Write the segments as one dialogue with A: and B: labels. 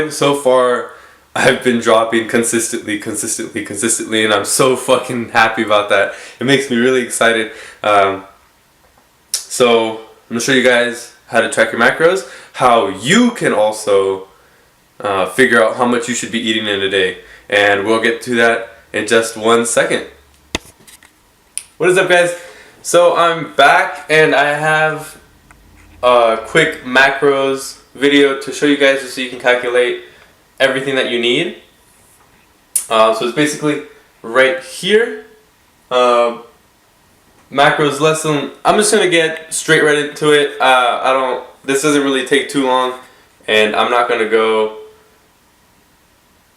A: So far, I've been dropping consistently, and I'm so fucking happy about that. It makes me really excited. So I'm gonna show you guys how to track your macros, how you can also figure out how much you should be eating in a day, and we'll get to that in just 1 second. What is up, guys? So I'm back, and I have a quick macros video to show you guys just so you can calculate everything that you need. So it's basically right here. Macros lesson. I'm just gonna get straight right into it. This doesn't really take too long, and I'm not gonna go.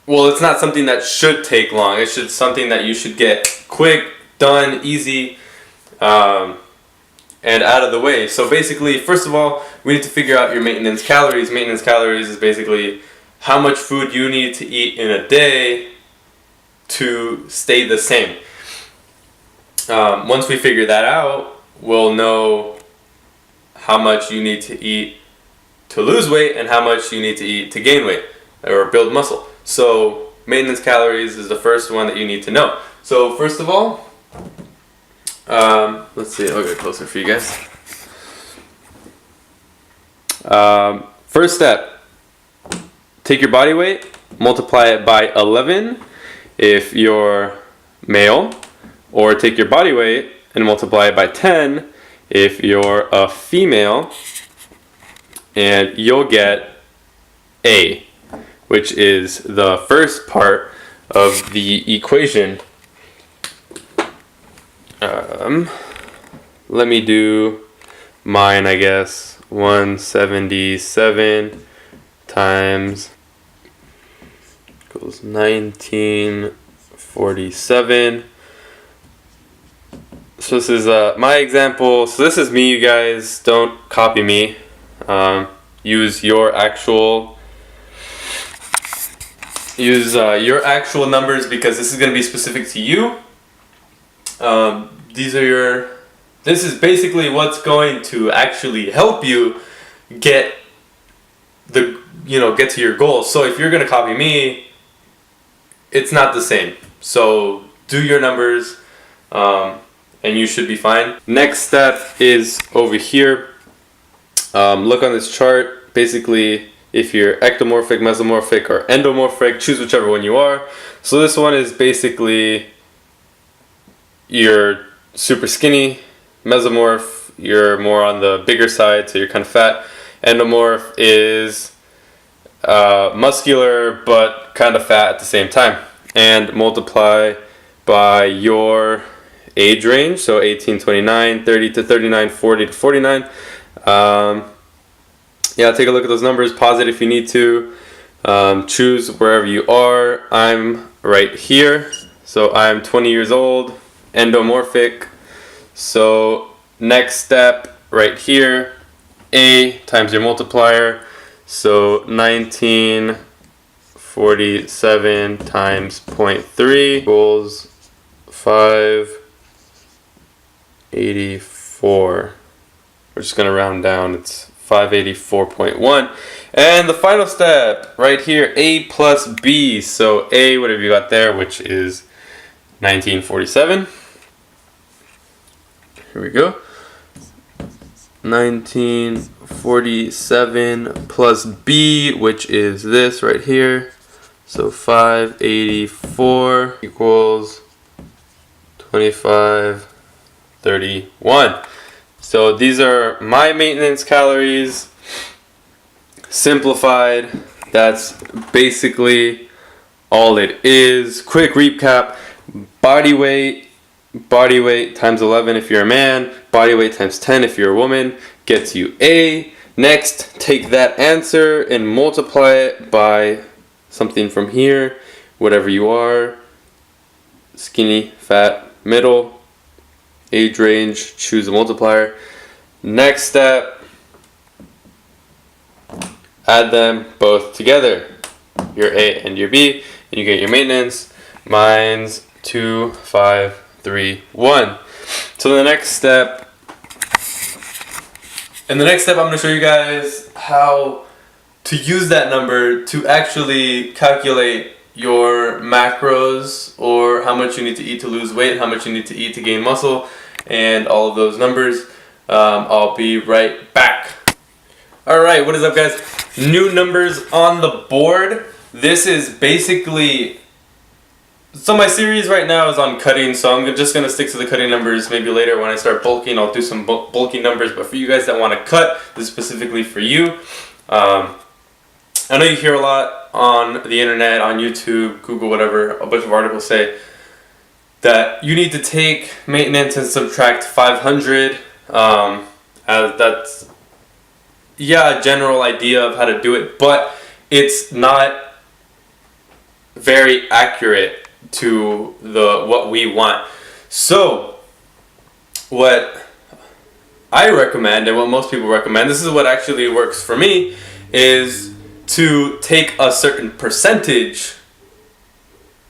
A: Well, it's not something that should take long. It's just something that you should get quick, done, easy, and out of the way. So basically, first of all, we need to figure out your maintenance calories. Maintenance calories is basically how much food you need to eat in a day to stay the same. Once we figure that out, we'll know how much you need to eat to lose weight and how much you need to eat to gain weight or build muscle. So maintenance calories is the first one that you need to know. So first of all, let's see, I'll get closer for you guys. First step, take your body weight, multiply it by 11 if you're male, or take your body weight and multiply it by 10 if you're a female, and you'll get A, which is the first part of the equation. Let me do mine, I guess. 177 times equals 1947. So this is my example. So this is me, you guys. Don't copy me. Use your actual numbers, because this is going to be specific to you. This is basically what's going to actually help you get to your goals. So if you're going to copy me, it's not the same. So do your numbers, and you should be fine. Next step is over here. Look on this chart. Basically, if you're ectomorphic, mesomorphic, or endomorphic, choose whichever one you are. So this one is basically you're super skinny. Mesomorph, you're more on the bigger side, so you're kind of fat. Endomorph is muscular but kind of fat at the same time. And multiply by your age range, so 18 to 29, 30 to 39, 40 to 49. Yeah, take a look at those numbers, pause it if you need to. Choose wherever you are. I'm right here, so I'm 20 years old, endomorphic. So next step right here, A times your multiplier. So 1947 times 0.3 equals 584. We're just going to round down. It's 584.1. And the final step right here, A plus B. So A, what have you got there, which is 1947. Here we go. 1947 plus B, which is this right here. So 584 equals 2531. So these are my maintenance calories simplified. That's basically all it is. Quick recap: body weight times 11 if you're a man, body weight times 10 if you're a woman gets you A. Next, take that answer and multiply it by something from here, whatever you are, skinny, fat, middle, age range, choose a multiplier. Next step, add them both together, your A and your B, and you get your maintenance. Mine's 2, 5, 3, 1. So in the next step, I'm going to show you guys how to use that number to actually calculate your macros, or how much you need to eat to lose weight, how much you need to eat to gain muscle, and all of those numbers. I'll be right back. Alright, what is up, guys? New numbers on the board. This is basically... So my series right now is on cutting, so I'm just going to stick to the cutting numbers. Maybe later when I start bulking, I'll do some bulking numbers. But for you guys that want to cut, this is specifically for you. I know you hear a lot on the internet, on YouTube, Google, whatever, a bunch of articles say that you need to take maintenance and subtract 500. As that's, yeah, a general idea of how to do it, but it's not very accurate to what we want. So what I recommend, and what most people recommend, this is what actually works for me, is to take a certain percentage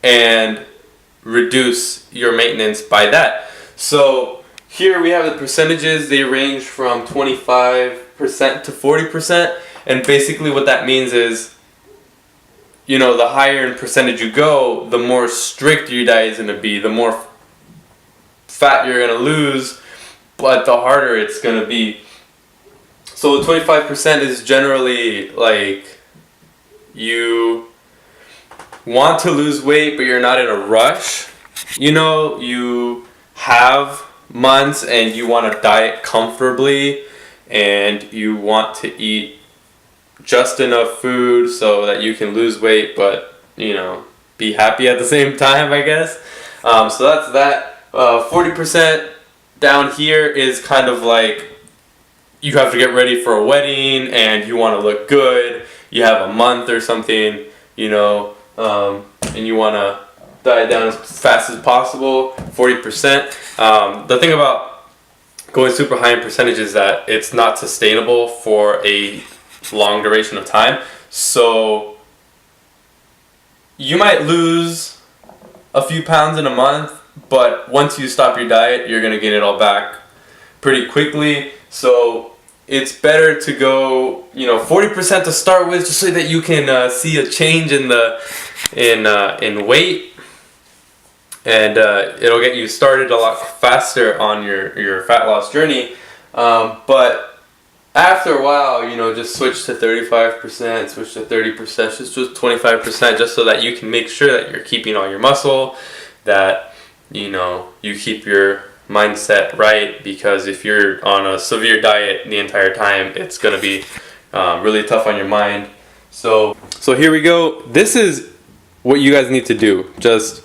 A: and reduce your maintenance by that. So here we have the percentages. They range from 25% to 40%, and basically what that means is, you know, the higher in percentage you go, the more strict your diet is going to be, the more fat you're going to lose, but the harder it's going to be. So 25% is generally like you want to lose weight, but you're not in a rush. You know, you have months and you want to diet comfortably, and you want to eat just enough food so that you can lose weight, but, you know, be happy at the same time, I guess. So that's that. 40% down here is kind of like you have to get ready for a wedding and you want to look good. You have a month or something, you know, and you want to diet down as fast as possible. 40%. The thing about going super high in percentage is that it's not sustainable for a long duration of time. So you might lose a few pounds in a month, but once you stop your diet, you're gonna gain it all back pretty quickly. So it's better to go, you know, 40% to start with, just so that you can see a change in in weight, and it'll get you started a lot faster on your fat loss journey. But after a while, you know, just switch to 35%, switch to 30%, just 25%, just so that you can make sure that you're keeping all your muscle, that, you know, you keep your mindset right, because if you're on a severe diet the entire time, it's going to be really tough on your mind. So here we go. This is what you guys need to do. Just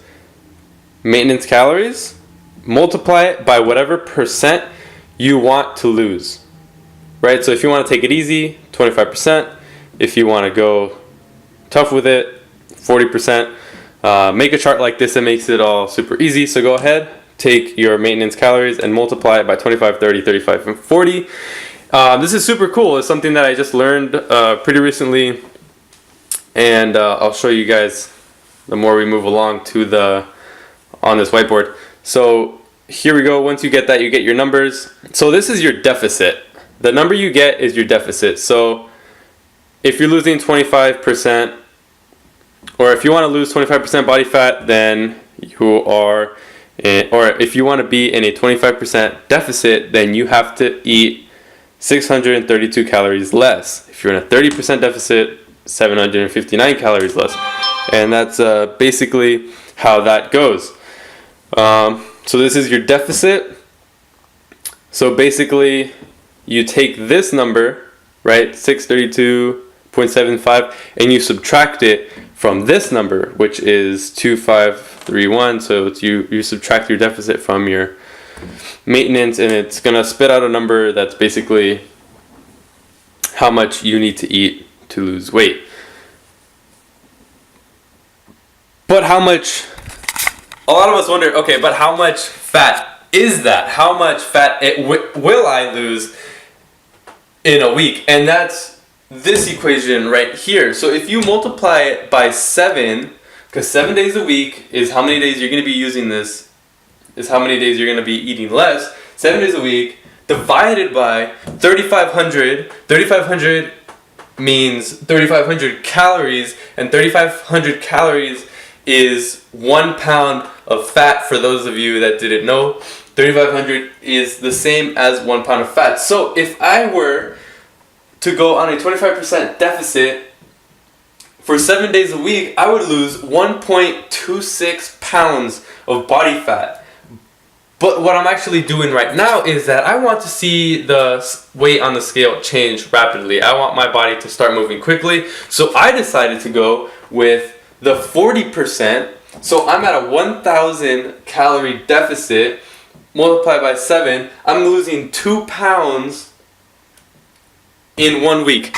A: maintenance calories, multiply it by whatever percent you want to lose. Right, so if you want to take it easy, 25%. If you want to go tough with it, 40%. Make a chart like this that makes it all super easy. So go ahead, take your maintenance calories and multiply it by 25, 30, 35, and 40. This is super cool. It's something that I just learned pretty recently, and I'll show you guys the more we move along on this whiteboard. So here we go. Once you get that, you get your numbers. So this is your deficit. The number you get is your deficit. So if you're losing 25%, or if you want to lose 25% body fat, then you are, or if you want to be in a 25% deficit, then you have to eat 632 calories less. If you're in a 30% deficit, 759 calories less. And that's basically how that goes. So this is your deficit. So basically, you take this number, right, 632.75, and you subtract it from this number, which is 2531. So it's you subtract your deficit from your maintenance, and it's gonna spit out a number that's basically how much you need to eat to lose weight. But how much, a lot of us wonder, okay, but how much fat is that? How much fat will I lose in a week? And that's this equation right here. So if you multiply it by 7, because 7 days a week is how many days you're going to be using this, is how many days you're going to be eating less. 7 days a week divided by 3,500. 3,500 means 3,500 calories, and 3,500 calories is 1 pound of fat. For those of you that didn't know, 3,500 is the same as 1 pound of fat. So if I were to go on a 25% deficit for 7 days a week, I would lose 1.26 pounds of body fat. But what I'm actually doing right now is that I want to see the weight on the scale change rapidly. I want my body to start moving quickly. So I decided to go with the 40%. So I'm at a 1,000 calorie deficit. Multiplied by 7, I'm losing 2 pounds in 1 week.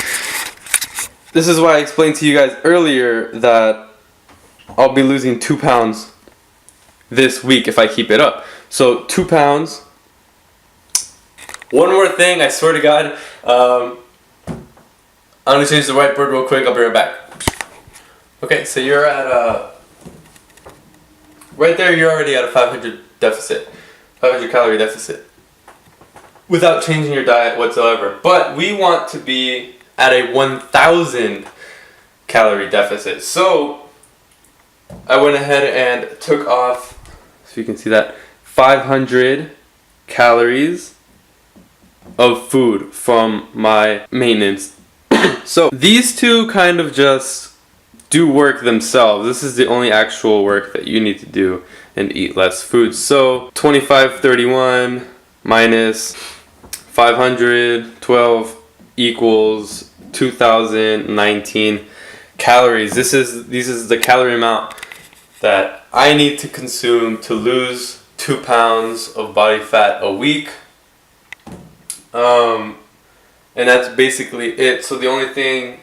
A: This is why I explained to you guys earlier that I'll be losing 2 pounds this week if I keep it up. So 2 pounds. One more thing, I swear to God. I'm gonna change the whiteboard real quick. I'll be right back. Okay, so you're at right there. You're already at a 500 deficit, 500 calorie deficit, without changing your diet whatsoever. But we want to be at a 1,000 calorie deficit. So I went ahead and took off, so you can see that, 500 calories of food from my maintenance. So these two kind of just do work themselves. This is the only actual work that you need to do and eat less food. So 2531 minus 512 equals 2019 calories. This is the calorie amount that I need to consume to lose 2 pounds of body fat a week. And that's basically it. So the only thing,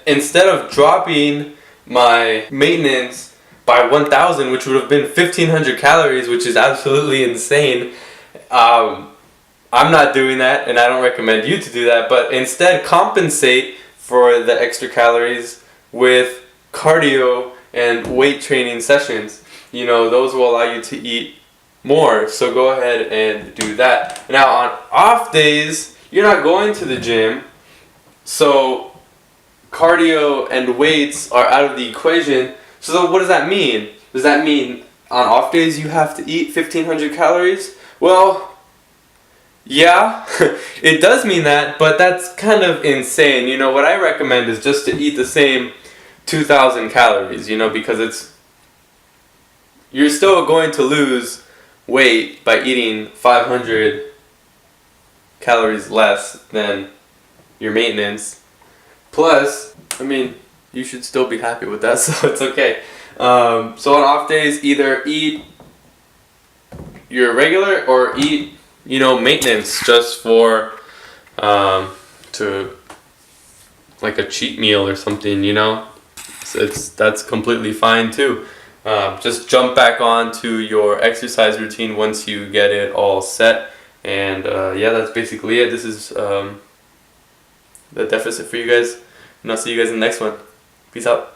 A: instead of dropping my maintenance by 1,000, which would have been 1,500 calories, which is absolutely insane, I'm not doing that, and I don't recommend you to do that. But instead, compensate for the extra calories with cardio and weight training sessions. You know, those will allow you to eat more. So go ahead and do that. Now on off days, you're not going to the gym, so cardio and weights are out of the equation. So what does that mean? Does that mean on off days you have to eat 1,500 calories? Well, yeah, it does mean that, but that's kind of insane. You know, what I recommend is just to eat the same 2,000 calories, you know, because you're still going to lose weight by eating 500 calories less than your maintenance. Plus, I mean, you should still be happy with that, so it's okay. So on off days, either eat your regular or eat, you know, maintenance just for to like a cheat meal or something, you know. That's completely fine too. Just jump back onto your exercise routine once you get it all set. And yeah, that's basically it. This is the deficit for you guys. And I'll see you guys in the next one. Peace out.